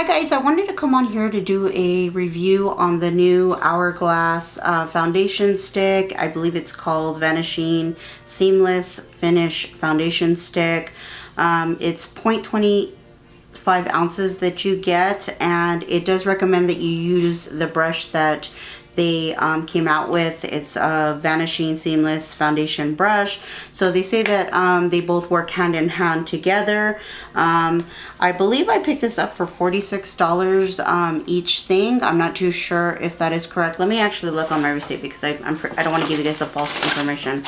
Hi guys, I wanted to come on here to do a review on the new Hourglass foundation stick. I believe it's called Vanishing Seamless Finish Foundation Stick. It's 0.25 ounces that you get, and it does recommend that you use the brush that they came out with. It's a Vanishing Seamless Foundation brush. So they say that they both work hand in hand together. I believe I picked this up for $46 each thing. I'm not too sure if that is correct. Let me actually look on my receipt because I don't want to give you guys a false information.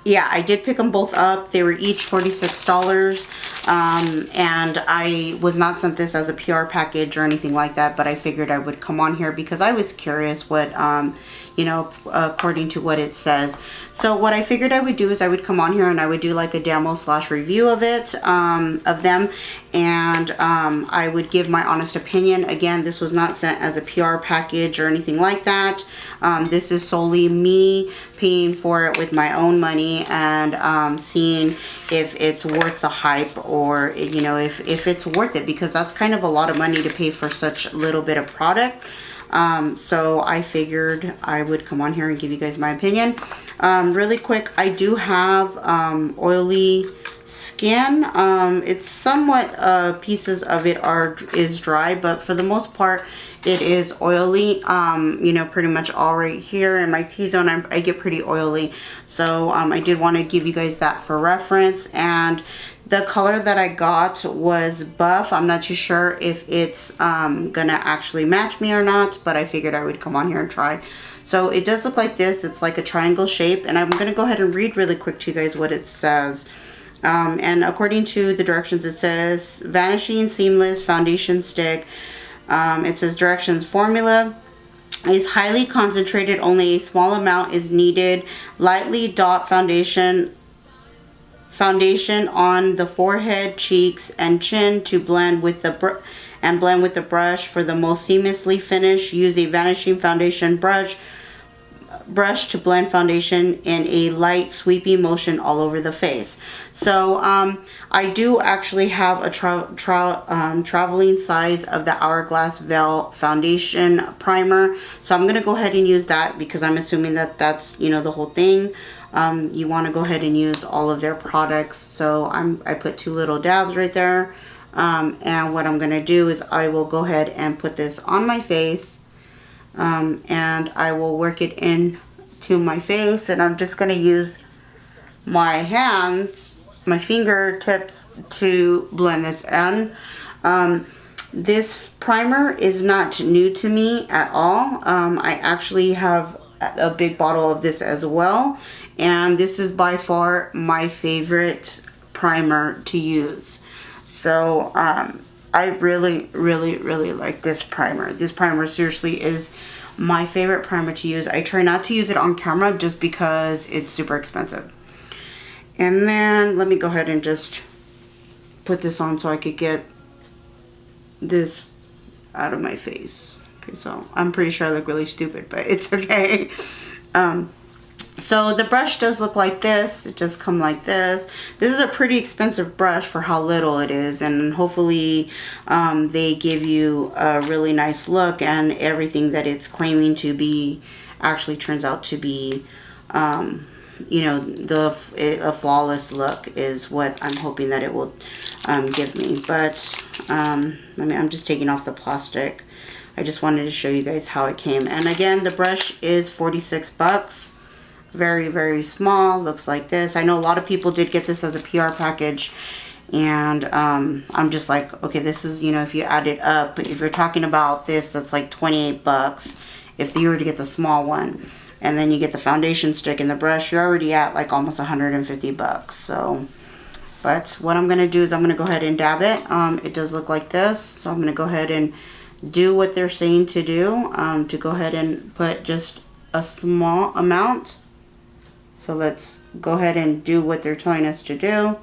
Yeah, I did pick them both up. They were each $46. And I was not sent this as a PR package or anything like that, but I figured I would come on here because I was curious what, you know, according to what it says. So what I figured I would do is I would come on here and I would do like a demo / review of it, of them, and I would give my honest opinion. Again, this was not sent as a PR package or anything like that. This is solely me paying for it with my own money and seeing if it's worth the hype, or you know, if it's worth it, because that's kind of a lot of money to pay for such little bit of product. So I figured I would come on here and give you guys my opinion. Really quick, I do have oily skin. It's somewhat pieces of it is dry, but for the most part it is oily. You know, pretty much all right here in my T-zone I get pretty oily, so I did want to give you guys that for reference. And the color that I got was buff. I'm not too sure if it's gonna actually match me or not, but I figured I would come on here and try. So it does look like this. It's like a triangle shape, and I'm gonna go ahead and read really quick to you guys what it says. And according to the directions, it says Vanishing Seamless Foundation Stick. It says directions: formula is highly concentrated, only a small amount is needed. Lightly dot foundation on the forehead, cheeks, and chin to blend with the brush. For the most seamlessly finish, use a Vanishing Foundation brush to blend foundation in a light sweepy motion all over the face. So I do actually have a traveling size of the Hourglass Veil foundation primer, so I'm gonna go ahead and use that because I'm assuming that that's, you know, the whole thing. You want to go ahead and use all of their products. So I put 2 little dabs right there, and what I'm gonna do is I will go ahead and put this on my face. And I will work it into my face, and I'm just going to use my hands, my fingertips, to blend this in. This primer is not new to me at all. I actually have a big bottle of this as well, and this is by far my favorite primer to use. So I really like this primer. This primer seriously is my favorite primer to use. I try not to use it on camera just because it's super expensive. And then let me go ahead and just put this on so I could get this out of my face. Okay, so I'm pretty sure I look really stupid, but it's okay. So the brush does look like this. It just comes like this. This is a pretty expensive brush for how little it is, and hopefully they give you a really nice look, and everything that it's claiming to be actually turns out to be, you know, a flawless look is what I'm hoping that it will give me. But I'm just taking off the plastic. I just wanted to show you guys how it came. And again, the brush is $46. Very small. Looks like this. I know a lot of people did get this as a PR package, and I'm just like, okay, this is, you know, if you add it up, if you're talking about this, that's like $28 if you were to get the small one, and then you get the foundation stick and the brush, you're already at like almost $150. So, but what I'm gonna do is I'm gonna go ahead and dab it. It does look like this, so I'm gonna go ahead and do what they're saying to do, to go ahead and put just a small amount. So let's go ahead and do what they're telling us to do.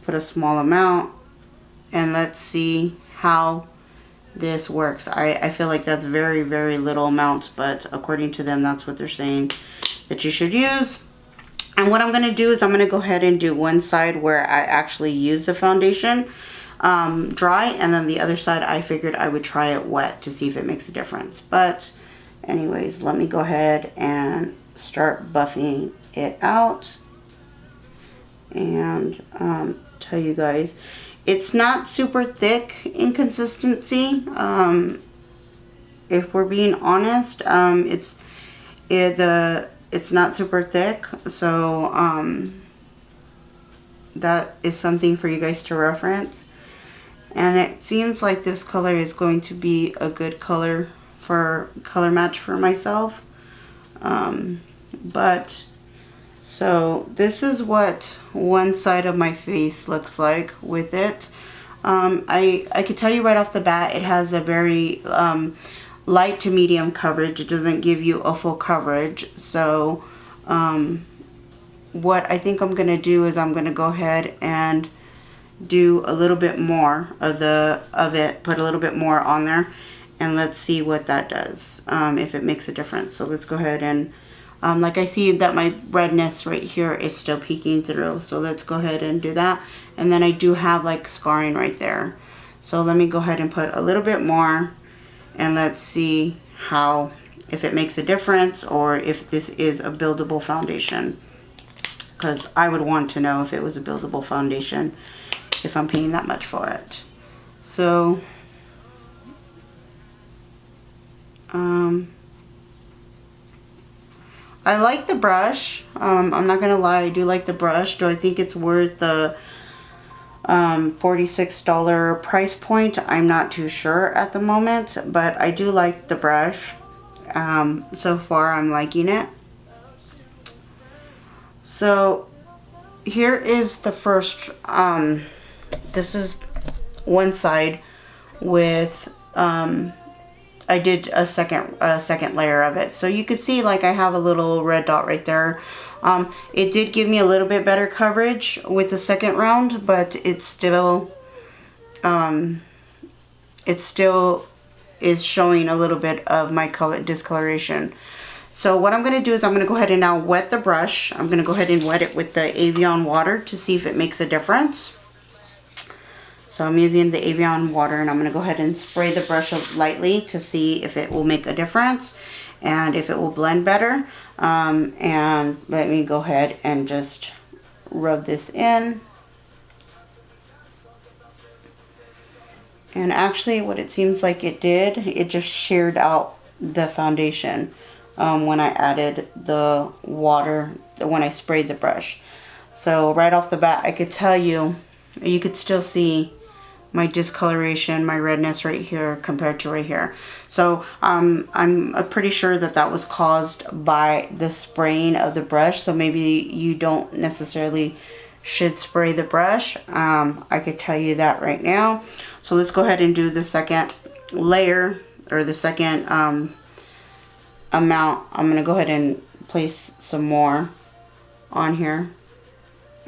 Put a small amount, and let's see how this works. I feel like that's very little amount, but according to them, that's what they're saying that you should use. And what I'm going to do is I'm going to go ahead and do one side where I actually use the foundation. dry, and then the other side I figured I would try it wet to see if it makes a difference. But anyways, let me go ahead and start buffing it out and tell you guys it's not super thick in consistency. If we're being honest, it's not super thick, so that is something for you guys to reference. And it seems like this color is going to be a good color for color match for myself. But so this is what one side of my face looks like with it. I could tell you right off the bat, it has a very light to medium coverage. It doesn't give you a full coverage. So what I think I'm gonna do is I'm gonna go ahead and do a little bit more of it, put a little bit more on there, and let's see what that does, if it makes a difference. So let's go ahead and like I see that my redness right here is still peeking through, so let's go ahead and do that. And then I do have like scarring right there, so let me go ahead and put a little bit more, and let's see if it makes a difference or if this is a buildable foundation, because I would want to know if it was a buildable foundation if I'm paying that much for it. So I like the brush. I'm not gonna lie, I do like the brush. Do I think it's worth the $46 price point? I'm not too sure at the moment, but I do like the brush. So far I'm liking it. So here is the first, this is one side with, I did a second layer of it. So you could see like I have a little red dot right there. It did give me a little bit better coverage with the second round, but it still is showing a little bit of my color discoloration. So what I'm going to do is I'm going to go ahead and now wet the brush. I'm going to go ahead and wet it with the Evian water to see if it makes a difference. So I'm using the Evian water, and I'm going to go ahead and spray the brush lightly to see if it will make a difference and if it will blend better. And let me go ahead and just rub this in. And actually what it seems like it did, it just sheared out the foundation when I added the water, when I sprayed the brush. So right off the bat, I could tell you, you could still see my discoloration, my redness right here compared to right here. So I'm pretty sure that that was caused by the spraying of the brush. So maybe you don't necessarily should spray the brush. I could tell you that right now. So let's go ahead and do the second layer, or the second amount. I'm gonna go ahead and place some more on here,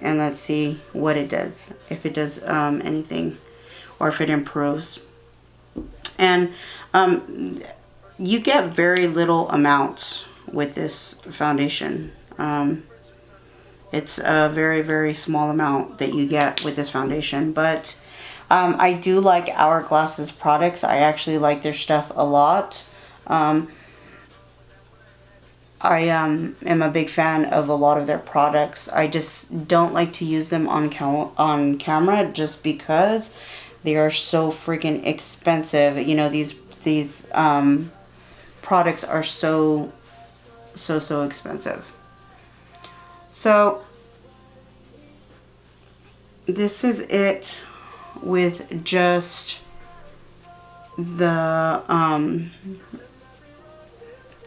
and let's see what it does, if it does anything, or if it improves. And you get very little amounts with this foundation. It's a very, very small amount that you get with this foundation. But I do like Hourglass's products. I actually like their stuff a lot. I am a big fan of a lot of their products. I just don't like to use them on camera just because they are so freaking expensive. You know, these products are so expensive. So this is it with just the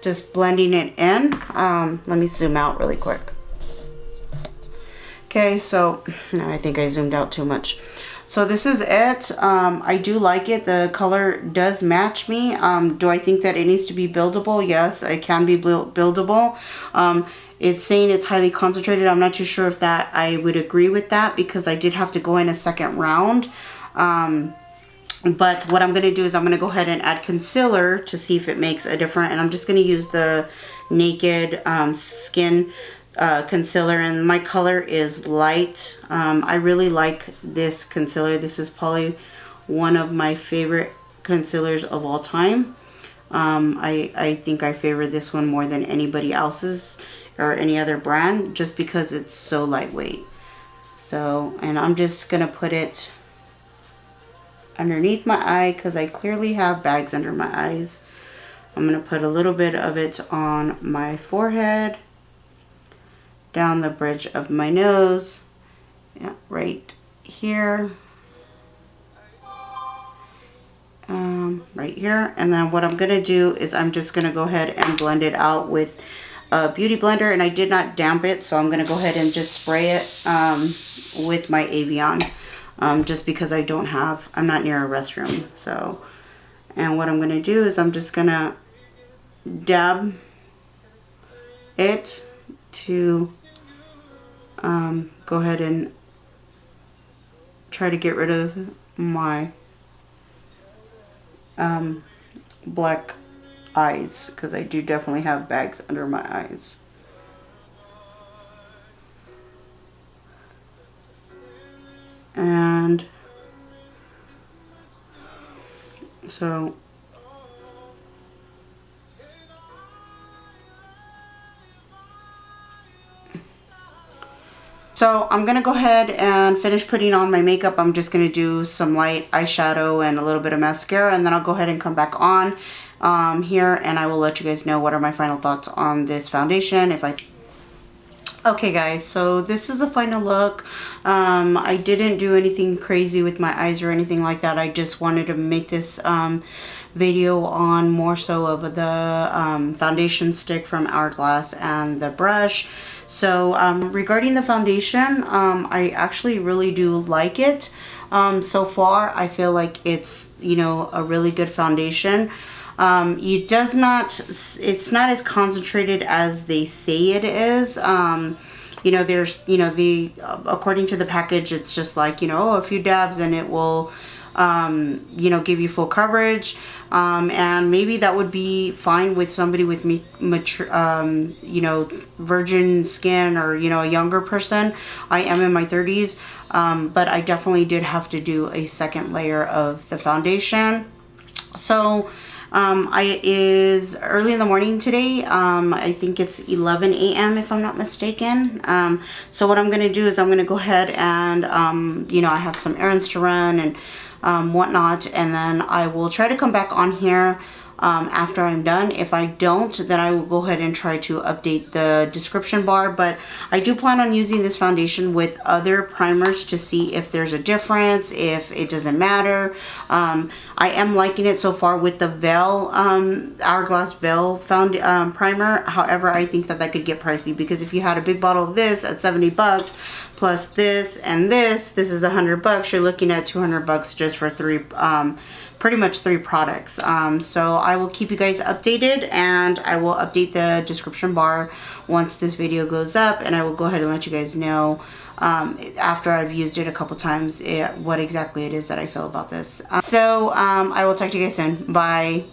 just blending it in. Let me zoom out really quick. Okay, so no, I think I zoomed out too much. So this is it. I do like it. The color does match me. Do I think that it needs to be buildable? Yes, it can be buildable. It's saying it's highly concentrated. I'm not too sure if that I would agree with that, because I did have to go in a second round. But what I'm going to do is I'm going to go ahead and add concealer to see if it makes a difference. And I'm just going to use the Naked Skin concealer, and my color is light. I really like this concealer. This is probably one of my favorite concealers of all time. I think I favor this one more than anybody else's or any other brand, just because it's so lightweight. So, and I'm just gonna put it underneath my eye because I clearly have bags under my eyes. I'm gonna put a little bit of it on my forehead, down the bridge of my nose, yeah, right here, right here. And then what I'm gonna do is I'm just gonna go ahead and blend it out with a beauty blender, and I did not damp it, so I'm gonna go ahead and just spray it with my Evian, just because I'm not near a restroom. So, and what I'm gonna do is I'm just gonna dab it to go ahead and try to get rid of my black eyes, because I do definitely have bags under my eyes. And so I'm gonna go ahead and finish putting on my makeup. I'm just gonna do some light eyeshadow and a little bit of mascara, and then I'll go ahead and come back on here, and I will let you guys know what are my final thoughts on this foundation. Okay guys, so this is the final look. I didn't do anything crazy with my eyes or anything like that. I just wanted to make this video on more so of the foundation stick from Hourglass and the brush. So regarding the foundation, I actually really do like it. So far, I feel like it's, you know, a really good foundation. It's not as concentrated as they say it is. You know, there's, you know, according to the package, it's just like, you know, a few dabs and it will, you know, give you full coverage. And maybe that would be fine with somebody with mature, you know, virgin skin, or, you know, a younger person. I am in my 30s, but I definitely did have to do a second layer of the foundation. So, it is early in the morning today. I think it's 11 a.m. if I'm not mistaken. So what I'm going to do is I'm going to go ahead and, you know, I have some errands to run and whatnot, and then I will try to come back on here after I'm done. If I don't, then I will go ahead and try to update the description bar. But I do plan on using this foundation with other primers to see if there's a difference, if it doesn't matter. I am liking it so far with the Veil, Hourglass Veil primer. However, I think that could get pricey, because if you had a big bottle of this at 70 bucks, plus this and this is $100, you're looking at $200 just for pretty much three products. So I will keep you guys updated, and I will update the description bar once this video goes up, and I will go ahead and let you guys know after I've used it a couple times what exactly it is that I feel about this. So I will talk to you guys soon. Bye.